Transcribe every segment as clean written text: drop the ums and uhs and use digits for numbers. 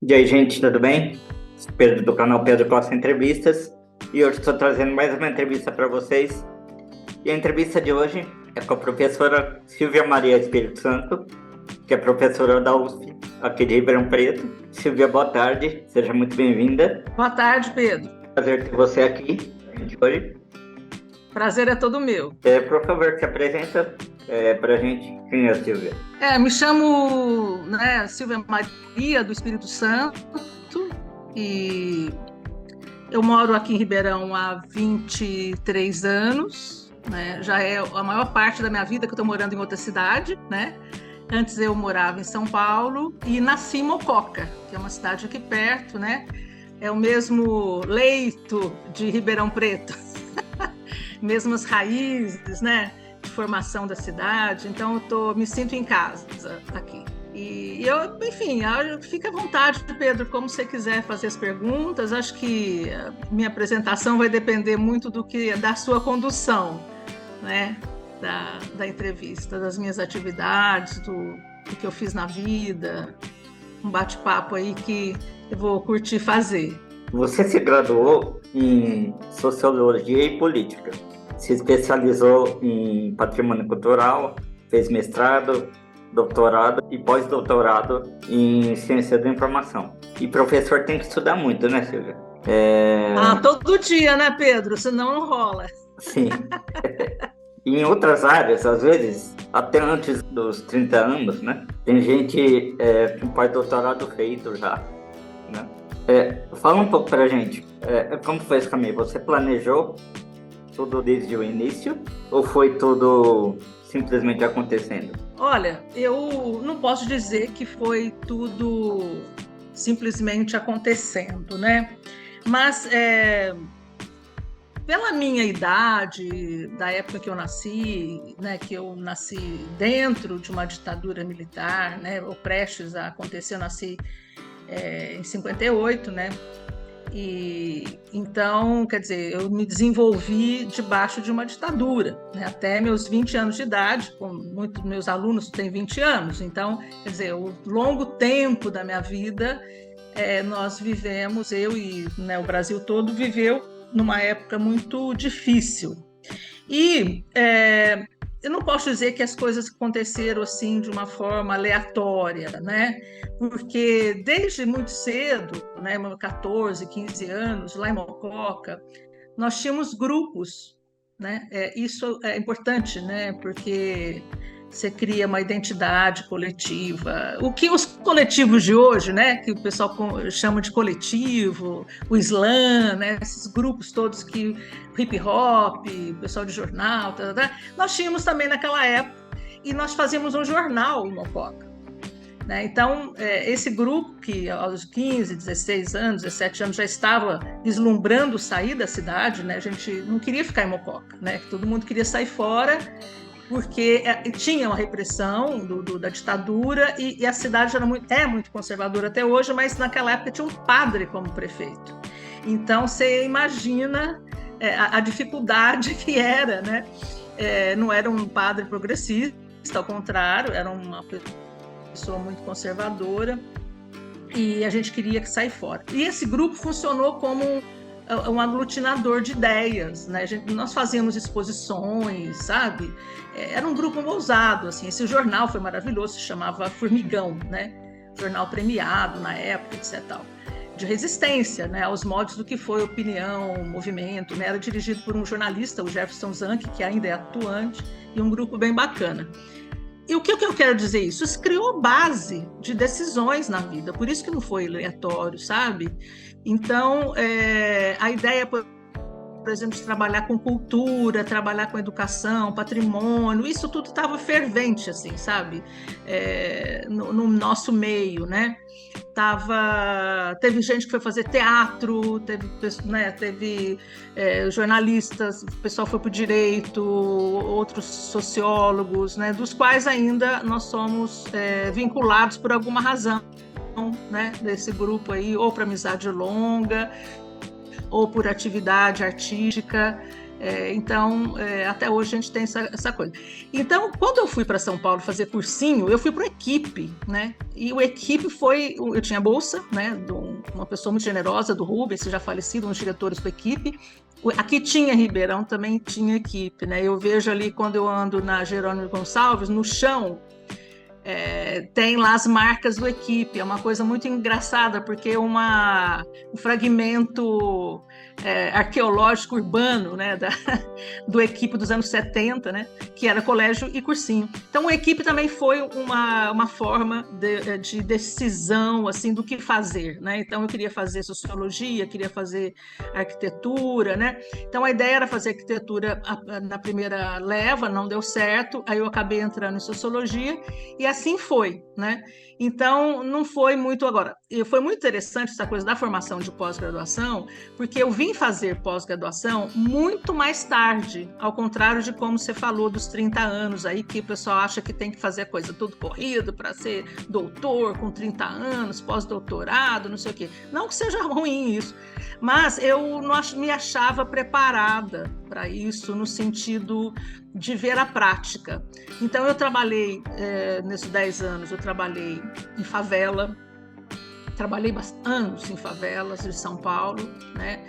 E aí, gente, tudo bem? Pedro do canal Pedro Costa Entrevistas. E hoje estou trazendo mais uma entrevista para vocês. E a entrevista de hoje é com a professora Silvia Maria Espírito Santo, que é professora da USP, aqui de Ribeirão Preto. Silvia, boa tarde, seja muito bem-vinda. Boa tarde, Pedro. Prazer ter você aqui hoje. Prazer é todo meu. Por favor, se apresenta para a gente. Quem é a Silvia? Me chamo, Silvia Maria do Espírito Santo e eu moro aqui em Ribeirão há 23 anos, né? Já é a maior parte da minha vida que eu estou morando em outra cidade, né? Antes eu morava em São Paulo e nasci em Mococa, que é uma cidade aqui perto, né? É o mesmo leito de Ribeirão Preto, mesmas raízes, né? De formação da cidade, então me sinto em casa aqui. E enfim, fica à vontade, Pedro, como você quiser fazer as perguntas. Acho que a minha apresentação vai depender muito da sua condução, né? Da entrevista, das minhas atividades, do que eu fiz na vida, um bate-papo aí que eu vou curtir fazer. Você se graduou em Sociologia e Política, se especializou em Patrimônio Cultural, fez mestrado, doutorado e pós-doutorado em Ciência da Informação. E professor tem que estudar muito, né, Silvia? Todo dia, né, Pedro? Senão não rola. Sim. Em outras áreas, às vezes, até antes dos 30 anos, né? Tem gente com pós-doutorado feito já, né? Fala um pouco pra gente, como foi esse caminho? Você planejou tudo desde o início ou foi tudo simplesmente acontecendo? Olha, eu não posso dizer que foi tudo simplesmente acontecendo, né? Mas pela minha idade, da época que eu nasci, né, que eu nasci dentro de uma ditadura militar, né, ou prestes a acontecer, eu nasci em 58, né? E então, quer dizer, eu me desenvolvi debaixo de uma ditadura, né? Até meus 20 anos de idade, como muitos meus alunos têm 20 anos, então, quer dizer, o longo tempo da minha vida, nós vivemos, eu e, né, o Brasil todo viveu numa época muito difícil. E eu não posso dizer que as coisas aconteceram assim de uma forma aleatória, né? Porque desde muito cedo, né, 14, 15 anos, lá em Mococa, nós tínhamos grupos, né? Isso é importante, né? Porque você cria uma identidade coletiva. O que os coletivos de hoje, né, que o pessoal chama de coletivo, o slam, né, esses grupos todos que hip hop, pessoal de jornal, nós tínhamos também naquela época e nós fazíamos um jornal em Mococa. Né? Então, esse grupo que aos 15, 16 anos, 17 anos já estava vislumbrando sair da cidade, né? A gente não queria ficar em Mococa, né? Todo mundo queria sair fora porque tinha uma repressão da ditadura e a cidade é muito conservadora até hoje, mas naquela época tinha um padre como prefeito. Então, você imagina a dificuldade que era, né? Não era um padre progressista, ao contrário, era uma pessoa muito conservadora e a gente queria que sair fora. E esse grupo funcionou como um aglutinador de ideias, né? Nós fazíamos exposições, sabe? Era um grupo ousado, assim. Esse jornal foi maravilhoso, se chamava Formigão, né? Jornal premiado na época, etc. Tal. De resistência, né? Aos modos do que foi opinião, movimento, né? Era dirigido por um jornalista, o Jefferson Zanck, que ainda é atuante, e um grupo bem bacana. E o que eu quero dizer isso? Isso criou base de decisões na vida, por isso que não foi aleatório, sabe? Então, a ideia, por exemplo, de trabalhar com cultura, trabalhar com educação, patrimônio, isso tudo estava fervente, assim, sabe? No nosso meio, né? Teve gente que foi fazer teatro, teve jornalistas, o pessoal foi para o direito, outros sociólogos, né, dos quais ainda nós somos vinculados por alguma razão, né, desse grupo aí, ou para amizade longa, ou por atividade artística. Então, até hoje a gente tem essa coisa. Então, quando eu fui para São Paulo fazer cursinho, eu fui para o Equipe, né? E o Equipe eu tinha bolsa, né? De uma pessoa muito generosa, do Rubens, já falecido, um dos diretores do Equipe. Aqui tinha Ribeirão, também tinha Equipe, né? Eu vejo ali, quando eu ando na Jerônimo Gonçalves, no chão, tem lá as marcas do Equipe. É uma coisa muito engraçada, porque é um fragmento arqueológico urbano, né, do Equipe dos anos 70, né, que era colégio e cursinho. Então, o Equipe também foi uma forma de decisão, assim, do que fazer, né? Então, eu queria fazer sociologia, queria fazer arquitetura, né? Então, a ideia era fazer arquitetura na primeira leva, não deu certo, aí eu acabei entrando em sociologia, e assim foi, né? Então, não foi muito agora. Foi muito interessante essa coisa da formação de pós-graduação, porque eu vim fazer pós-graduação muito mais tarde, ao contrário de como você falou dos 30 anos aí, que o pessoal acha que tem que fazer a coisa tudo corrido para ser doutor com 30 anos, pós-doutorado, não sei o quê. Não que seja ruim isso, mas eu não me achava preparada para isso, no sentido de ver a prática. Então, eu trabalhei, nesses 10 anos, eu trabalhei em favela, trabalhei anos em favelas de São Paulo, né?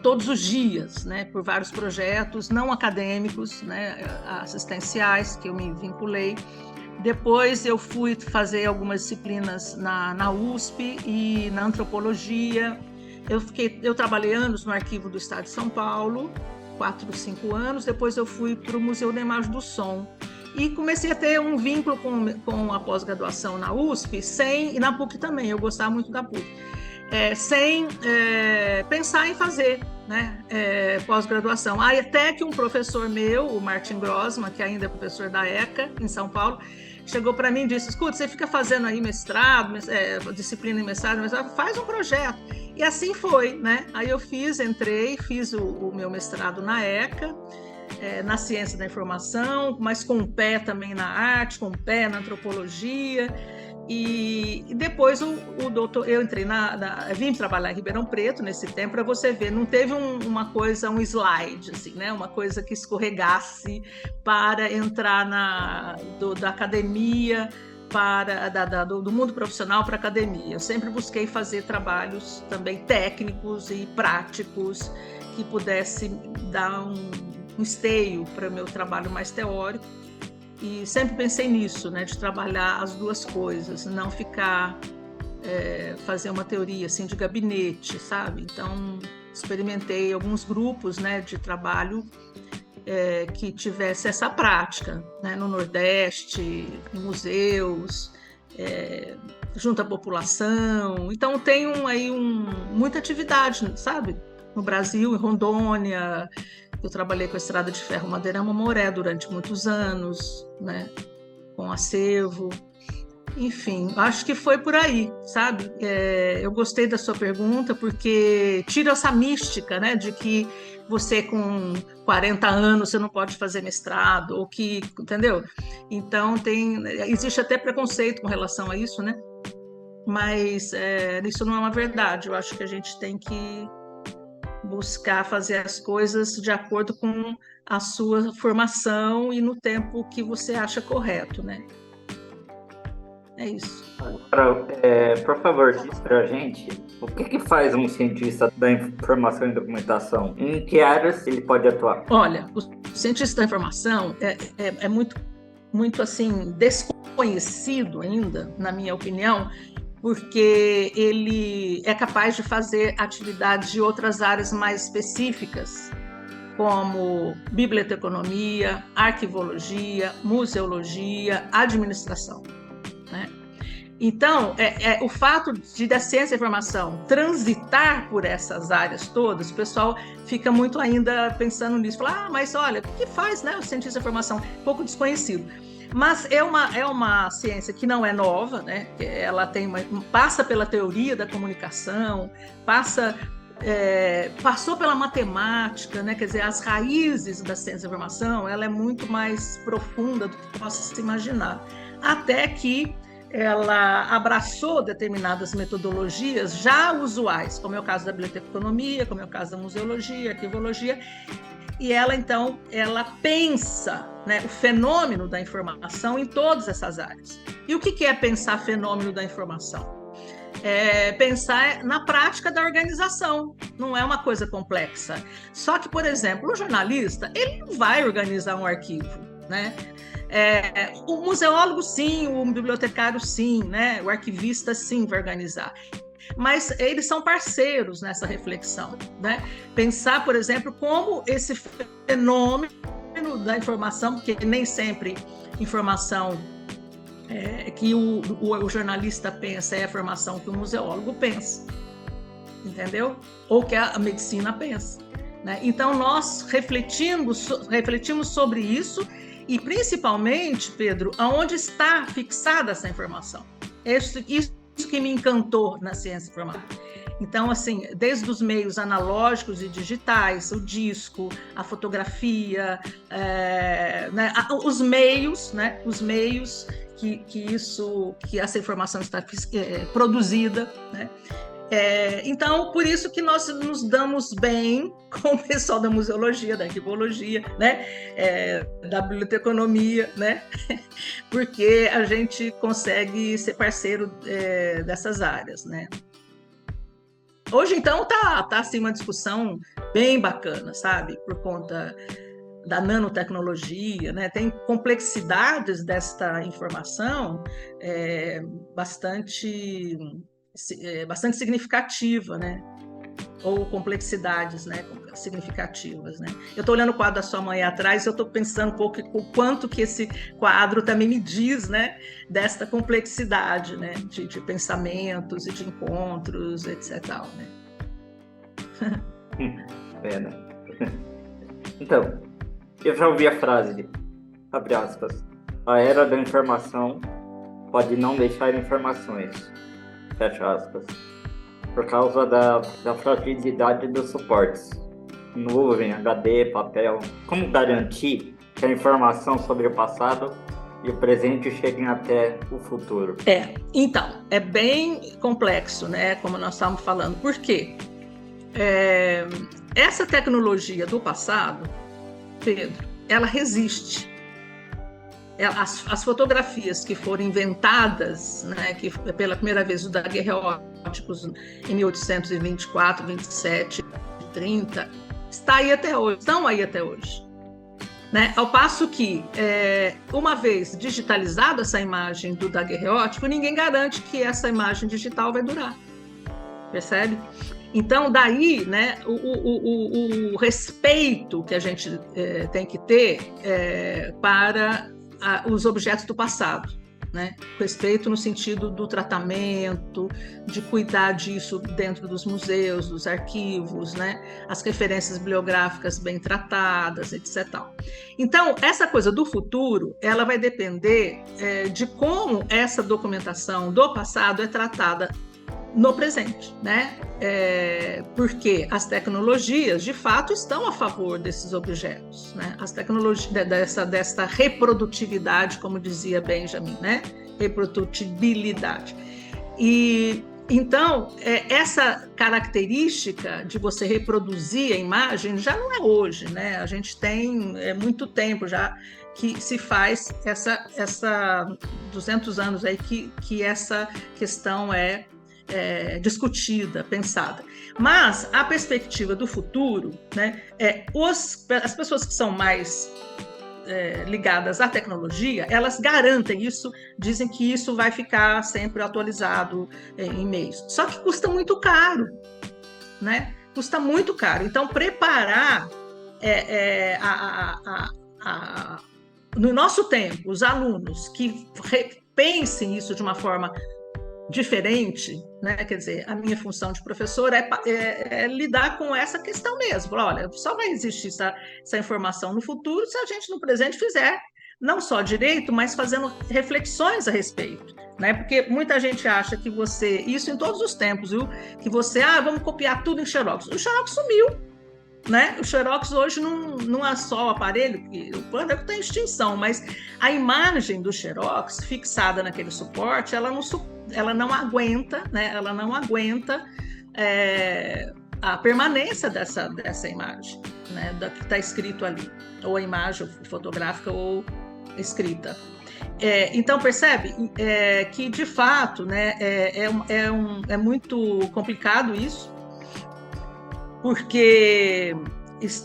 Todos os dias, né? Por vários projetos não acadêmicos, né? Assistenciais, que eu me vinculei. Depois eu fui fazer algumas disciplinas na USP e na antropologia. Eu trabalhei anos no Arquivo do Estado de São Paulo, 4, 5 anos. Depois eu fui para o Museu da Imagem do Som e comecei a ter um vínculo com a pós-graduação na USP, e na PUC também, eu gostava muito da PUC, sem pensar em fazer, né, pós-graduação. Aí até que um professor meu, o Martin Grossman, que ainda é professor da ECA, em São Paulo, chegou para mim e disse: escuta, você fica fazendo aí mestrado, disciplina em mestrado, faz um projeto. E assim foi, né? Aí eu fiz o meu mestrado na ECA, na ciência da informação, mas com o pé também na arte, com o pé na antropologia. E depois o doutor, eu entrei vim trabalhar em Ribeirão Preto nesse tempo, para você ver, não teve uma coisa, um slide, assim, né? Uma coisa que escorregasse para entrar da academia do mundo profissional para a academia. Eu sempre busquei fazer trabalhos também técnicos e práticos que pudesse dar um esteio para o meu trabalho mais teórico, e sempre pensei nisso, né, de trabalhar as duas coisas, não ficar fazer uma teoria assim de gabinete, sabe? Então experimentei alguns grupos, né, de trabalho que tivesse essa prática, né, no Nordeste, em museus, junto à população. Então tenho aí muita atividade, sabe? No Brasil, em Rondônia. Eu trabalhei com a Estrada de Ferro Madeirama Moré durante muitos anos, né? Com acervo. Enfim, acho que foi por aí, sabe? Eu gostei da sua pergunta, porque tira essa mística, né? De que você com 40 anos você não pode fazer mestrado, ou que, entendeu? Então existe até preconceito com relação a isso, né? Mas isso não é uma verdade. Eu acho que a gente tem que buscar fazer as coisas de acordo com a sua formação e no tempo que você acha correto, né? É isso. Por favor, diz para a gente o que faz um cientista da informação e documentação? Em que áreas ele pode atuar? Olha, o cientista da informação é muito, muito assim, desconhecido ainda, na minha opinião, porque ele é capaz de fazer atividades de outras áreas mais específicas, como biblioteconomia, arquivologia, museologia, administração, né? Então, o fato da ciência da informação transitar por essas áreas todas, o pessoal fica muito ainda pensando nisso. Fala, mas olha, o que faz, né, o cientista da informação? Pouco desconhecido. Mas é uma ciência que não é nova, né? Ela passa pela teoria da comunicação, passou pela matemática, né? Quer dizer, as raízes da ciência da informação, ela é muito mais profunda do que possa se imaginar. Até que ela abraçou determinadas metodologias já usuais, como é o caso da biblioteconomia, como é o caso da museologia, arquivologia, e ela, então, ela pensa, né, o fenômeno da informação em todas essas áreas. E o que é pensar fenômeno da informação? É pensar na prática da organização, não é uma coisa complexa. Só que, por exemplo, o jornalista, ele não vai organizar um arquivo, né? O museólogo, sim, o bibliotecário, sim, né? O arquivista, sim, vai organizar. Mas eles são parceiros nessa reflexão, né? Pensar, por exemplo, como esse fenômeno da informação, porque nem sempre informação que o jornalista pensa é a informação que o museólogo pensa, entendeu? Ou que a medicina pensa, né? Então, nós refletimos sobre isso e, principalmente, Pedro, aonde está fixada essa informação. Isso que me encantou na ciência informática. Então, assim, desde os meios analógicos e digitais, o disco, a fotografia, né, os meios, né, que essa informação está produzida, né? Então, por isso que nós nos damos bem com o pessoal da museologia, da arquivologia, né? Da biblioteconomia, né? Porque a gente consegue ser parceiro dessas áreas, né? Hoje, então, tá assim, uma discussão bem bacana, sabe? Por conta da nanotecnologia, né? Tem complexidades desta informação bastante significativa, né? Ou complexidades, né, significativas, né? Eu estou olhando o quadro da sua mãe atrás e eu estou pensando um pouco o quanto que esse quadro também me diz, né, desta complexidade, né, de pensamentos e de encontros, etc. Né? Pena. Então, eu já ouvi a frase, abre aspas, a era da informação pode não deixar informações, fecha aspas, por causa da fragilidade dos suportes, nuvem, HD, papel. Como garantir que a informação sobre o passado e o presente cheguem até o futuro? Então, é bem complexo, né, como nós estávamos falando. Por quê? Essa tecnologia do passado, Pedro, ela resiste. As fotografias que foram inventadas, né, que pela primeira vez os daguerreótipos em 1824, 27, 30, estão aí até hoje. Né? Ao passo que, uma vez digitalizada essa imagem do daguerreótipo, ninguém garante que essa imagem digital vai durar. Percebe? Então, daí, né, o respeito que a gente tem que ter para os objetos do passado, né? Respeito no sentido do tratamento, de cuidar disso dentro dos museus, dos arquivos, né? As referências bibliográficas bem tratadas, etc. Então, essa coisa do futuro, ela vai depender de como essa documentação do passado é tratada no presente, né? Porque as tecnologias, de fato, estão a favor desses objetos, né? As tecnologias dessa reprodutividade, como dizia Benjamin, né? Reprodutibilidade. E então, essa característica de você reproduzir a imagem já não é hoje, né? A gente tem muito tempo já que se faz essa 200 anos aí que essa questão é discutida, pensada. Mas a perspectiva do futuro, né, as pessoas que são mais ligadas à tecnologia, elas garantem isso, dizem que isso vai ficar sempre atualizado em meios. Só que custa muito caro, né? Custa muito caro. Então, preparar no nosso tempo, os alunos que pensem isso de uma forma diferente, né? Quer dizer, a minha função de professor é lidar com essa questão mesmo. Olha, só vai existir essa informação no futuro se a gente no presente fizer não só direito, mas fazendo reflexões a respeito, né? Porque muita gente acha que isso em todos os tempos, viu? Que vamos copiar tudo em Xerox. O Xerox sumiu, né? O Xerox hoje não é só o aparelho, porque o plano está em extinção, mas a imagem do Xerox fixada naquele suporte, ela não aguenta, né? Ela não aguenta a permanência dessa imagem. né, do que está escrito ali, ou a imagem fotográfica ou escrita. Então, percebe que, de fato, né, é muito complicado isso, porque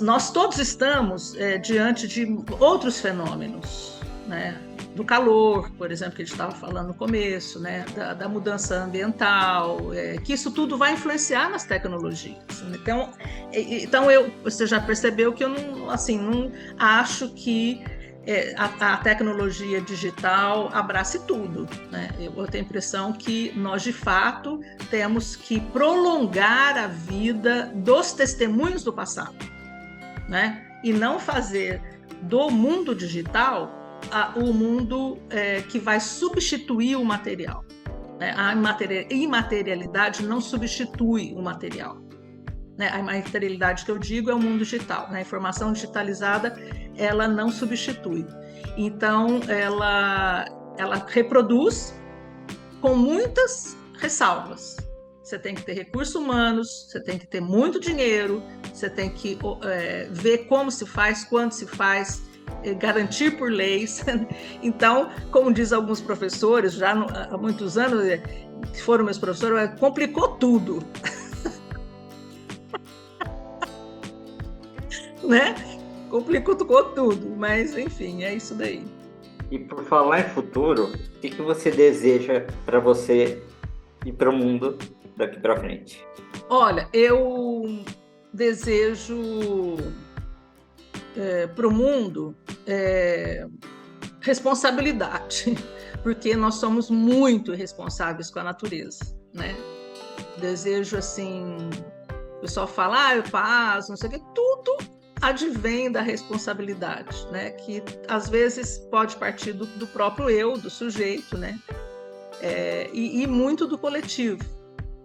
nós todos estamos diante de outros fenômenos, né? Do calor, por exemplo, que a gente estava falando no começo, né? Da mudança ambiental, que isso tudo vai influenciar nas tecnologias. Então você já percebeu que eu não acho que a tecnologia digital abrace tudo, né? Eu tenho a impressão que nós, de fato, temos que prolongar a vida dos testemunhos do passado, né? E não fazer do mundo digital o mundo que vai substituir o material, né? A imaterialidade não substitui o material, né? A materialidade que eu digo é o mundo digital, né? A informação digitalizada, ela não substitui. Então, ela reproduz com muitas ressalvas. Você tem que ter recursos humanos, você tem que ter muito dinheiro, você tem que ver como se faz, quando se faz, garantir por leis. Então, como diz alguns professores, já há muitos anos, que foram meus professores, complicou tudo. Né? Complicou tudo, mas enfim, é isso daí. E por falar em futuro, o que você deseja para você e para o mundo daqui para frente? Olha, eu desejo para o mundo responsabilidade, porque nós somos muito irresponsáveis com a natureza, né? Desejo, assim, o pessoal fala, paz, não sei o quê, tudo advém da responsabilidade, né? Que às vezes pode partir do próprio eu, do sujeito, né? E muito do coletivo.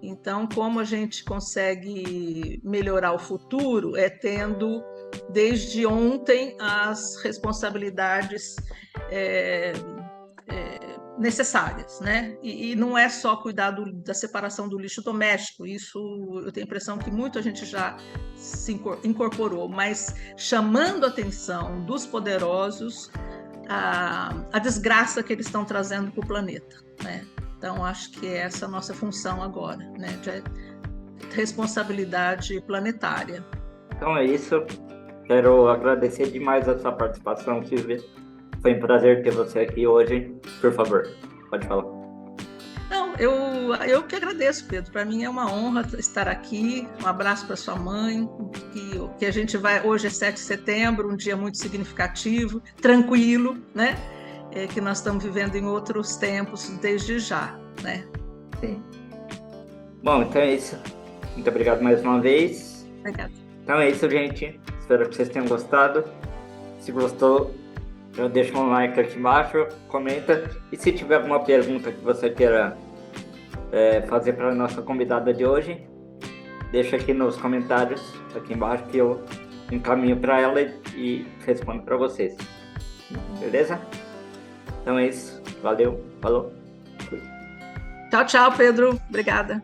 Então, como a gente consegue melhorar o futuro tendo desde ontem as responsabilidades necessárias, né? E não é só cuidar da separação do lixo doméstico, isso eu tenho a impressão que muita gente já se incorporou, mas chamando a atenção dos poderosos a desgraça que eles estão trazendo para o planeta, né? Então, acho que essa é a nossa função agora, né? De responsabilidade planetária. Então é isso. Quero agradecer demais a sua participação, Silvia. Foi um prazer ter você aqui hoje. Por favor, pode falar. Não, eu que agradeço, Pedro. Para mim é uma honra estar aqui. Um abraço para sua mãe. Que a gente vai... Hoje é 7 de setembro, um dia muito significativo, tranquilo, né? Que nós estamos vivendo em outros tempos desde já, né? Sim. Bom, então é isso. Muito obrigado mais uma vez. Obrigada. Então é isso, gente. Espero que vocês tenham gostado. Se gostou, já deixa um like aqui embaixo, comenta. E se tiver alguma pergunta que você queira fazer para a nossa convidada de hoje, deixa aqui nos comentários, aqui embaixo, que eu encaminho para ela e respondo para vocês. Beleza? Então é isso. Valeu. Falou. Tchau, Pedro. Obrigada.